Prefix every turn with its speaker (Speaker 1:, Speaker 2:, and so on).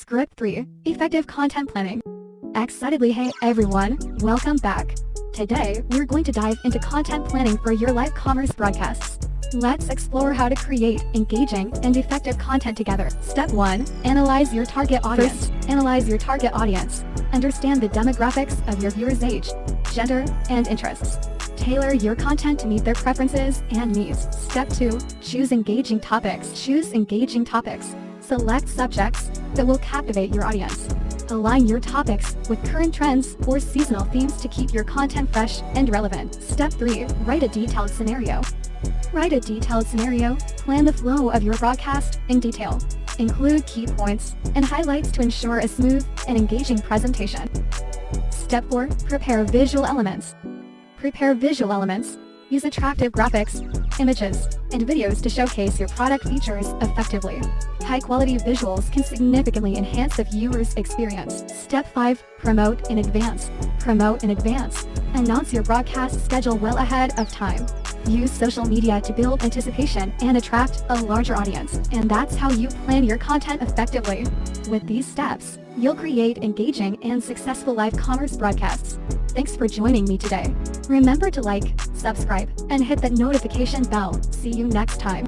Speaker 1: Script 3. Effective Content Planning. Excitedly, hey everyone, welcome back. Today, we're going to dive into content planning for your live commerce broadcasts. Let's explore how to create engaging and effective content together. Step 1. Analyze your target audience. First, analyze your target audience. Understand the demographics of your viewers' age, gender, and interests. Tailor your content to meet their preferences and needs. Step 2. Choose engaging topics. Choose engaging topics. Select subjects that will captivate your audience. Align your topics with current trends or seasonal themes to keep your content fresh and relevant. Step 3. Write a detailed scenario. Write a detailed scenario. Plan the flow of your broadcast in detail. Include key points and highlights to ensure a smooth and engaging presentation. Step 4. Prepare visual elements. Prepare visual elements. Use attractive graphics, images, and videos to showcase your product features effectively. High-quality visuals can significantly enhance the viewer's experience. Step 5. Promote in advance. Promote in advance. Announce your broadcast schedule well ahead of time. Use social media to build anticipation and attract a larger audience. And that's how you plan your content effectively. With these steps, you'll create engaging and successful live commerce broadcasts. Thanks for joining me today. Remember to like, subscribe, and hit that notification bell. See you next time.